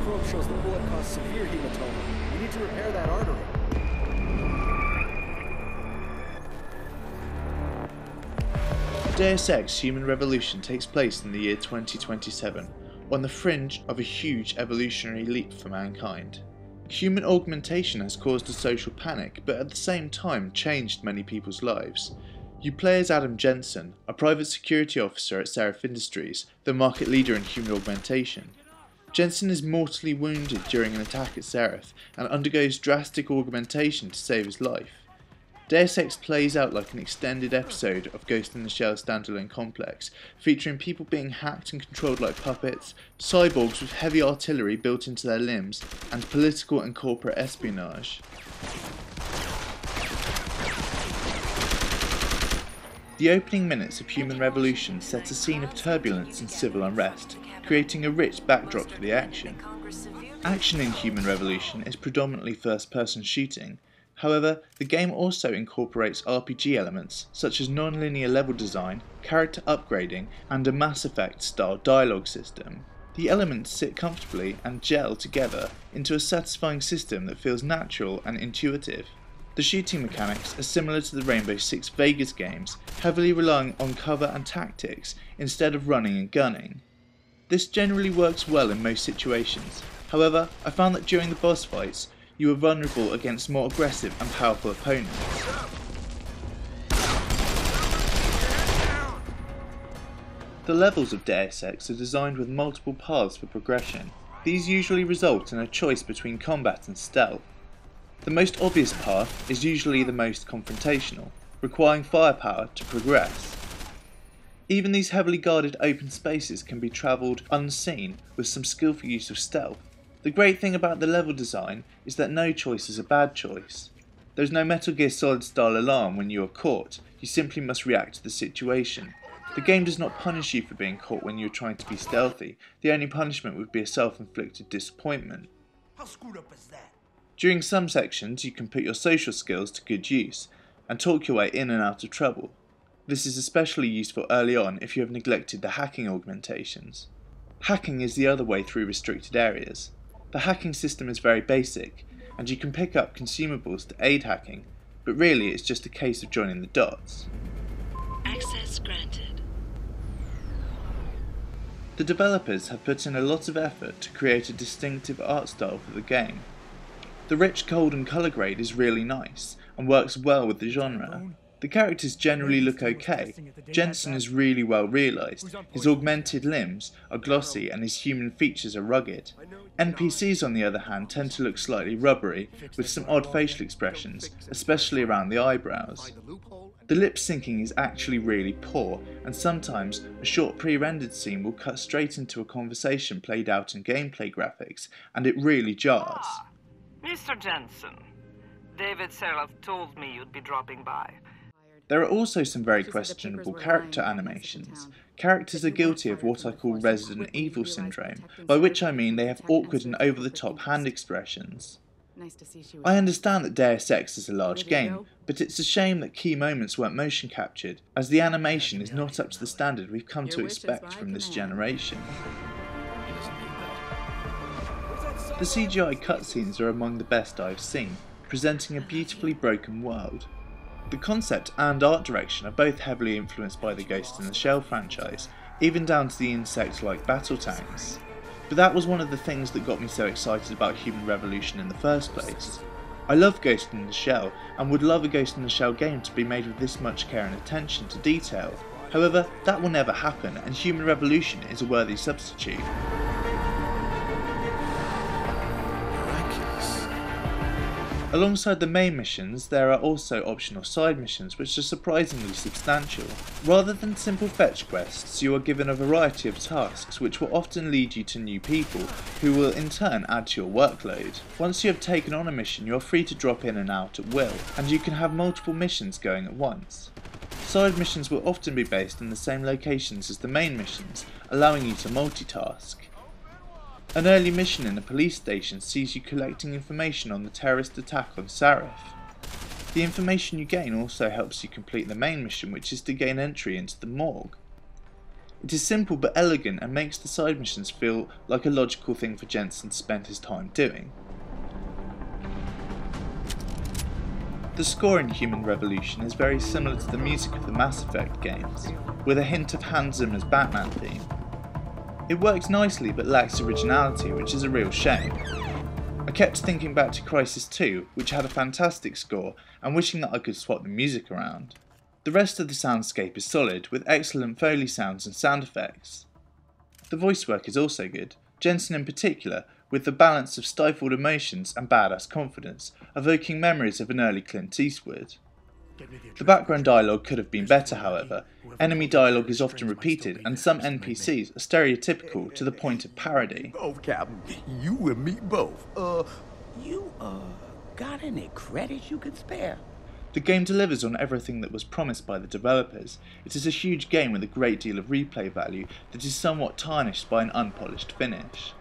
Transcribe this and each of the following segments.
probe shows the bullet caused severe hematoma. We need to repair that artery. Deus Ex Human Revolution takes place in the year 2027, on the fringe of a huge evolutionary leap for mankind. Human augmentation has caused a social panic, but at the same time changed many people's lives. You play as Adam Jensen, a private security officer at Seraph Industries, the market leader in human augmentation. Jensen is mortally wounded during an attack at Seraph and undergoes drastic augmentation to save his life. Deus Ex plays out like an extended episode of Ghost in the Shell standalone complex, featuring people being hacked and controlled like puppets, cyborgs with heavy artillery built into their limbs, and political and corporate espionage. The opening minutes of Human Revolution set a scene of turbulence and civil unrest, creating a rich backdrop for the action. Action in Human Revolution is predominantly first-person shooting. However, the game also incorporates RPG elements such as non-linear level design, character upgrading, and a Mass Effect style dialogue system. The elements sit comfortably and gel together into a satisfying system that feels natural and intuitive. The shooting mechanics are similar to the Rainbow Six Vegas games, heavily relying on cover and tactics instead of running and gunning. This generally works well in most situations. However, I found that during the boss fights, you are vulnerable against more aggressive and powerful opponents. The levels of Deus Ex are designed with multiple paths for progression. These usually result in a choice between combat and stealth. The most obvious path is usually the most confrontational, requiring firepower to progress. Even these heavily guarded open spaces can be travelled unseen with some skillful use of stealth. The great thing about the level design is that no choice is a bad choice. There's no Metal Gear Solid style alarm when you are caught, you simply must react to the situation. The game does not punish you for being caught when you are trying to be stealthy, the only punishment would be a self-inflicted disappointment. How screwed up is that? During some sections you can put your social skills to good use, and talk your way in and out of trouble. This is especially useful early on if you have neglected the hacking augmentations. Hacking is the other way through restricted areas. The hacking system is very basic, and you can pick up consumables to aid hacking, but really it's just a case of joining the dots. Access granted. The developers have put in a lot of effort to create a distinctive art style for the game. The rich gold and colour grade is really nice, and works well with the genre. The characters generally look okay. Jensen is really well realised, his augmented limbs are glossy and his human features are rugged. NPCs on the other hand tend to look slightly rubbery, with some odd facial expressions, especially around the eyebrows. The lip syncing is actually really poor, and sometimes a short pre-rendered scene will cut straight into a conversation played out in gameplay graphics, and it really jars. Mr. Jensen, David Seraph told me you'd be dropping by. There are also some very questionable character animations. Characters are guilty of what I call Resident Evil syndrome, by which I mean they have awkward and over-the-top hand expressions. I understand that Deus Ex is a large game, but it's a shame that key moments weren't motion captured, as the animation is not up to the standard we've come to expect from this generation. The CGI cutscenes are among the best I've seen, presenting a beautifully broken world. The concept and art direction are both heavily influenced by the Ghost in the Shell franchise, even down to the insect-like battle tanks. But that was one of the things that got me so excited about Human Revolution in the first place. I love Ghost in the Shell, and would love a Ghost in the Shell game to be made with this much care and attention to detail. However, that will never happen, and Human Revolution is a worthy substitute. Alongside the main missions, there are also optional side missions which are surprisingly substantial. Rather than simple fetch quests, you are given a variety of tasks which will often lead you to new people, who will in turn add to your workload. Once you have taken on a mission, you are free to drop in and out at will, and you can have multiple missions going at once. Side missions will often be based in the same locations as the main missions, allowing you to multitask. An early mission in a police station sees you collecting information on the terrorist attack on Seraph. The information you gain also helps you complete the main mission, which is to gain entry into the morgue. It is simple but elegant and makes the side missions feel like a logical thing for Jensen to spend his time doing. The score in Human Revolution is very similar to the music of the Mass Effect games, with a hint of Hans Zimmer's Batman theme. It works nicely but lacks originality, which is a real shame. I kept thinking back to Crysis 2, which had a fantastic score, and wishing that I could swap the music around. The rest of the soundscape is solid, with excellent Foley sounds and sound effects. The voice work is also good, Jensen in particular, with the balance of stifled emotions and badass confidence, evoking memories of an early Clint Eastwood. The background dialogue could have been better, however. Enemy dialogue is often repeated, and some NPCs are stereotypical to the point of parody. Both, Captain. You and me both. You got any credits you could spare? The game delivers on everything that was promised by the developers. It is a huge game with a great deal of replay value that is somewhat tarnished by an unpolished finish.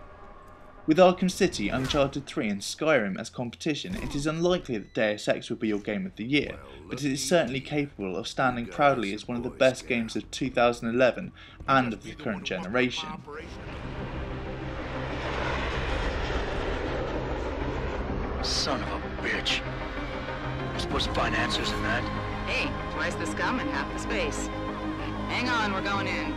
With Arkham City, Uncharted 3 and Skyrim as competition, it is unlikely that Deus Ex will be your game of the year, but it is certainly capable of standing proudly as one of the best games of 2011 and of the current generation. Son of a bitch. We're supposed to find answers in that. Hey, twice the scum and half the space. Hang on, we're going in.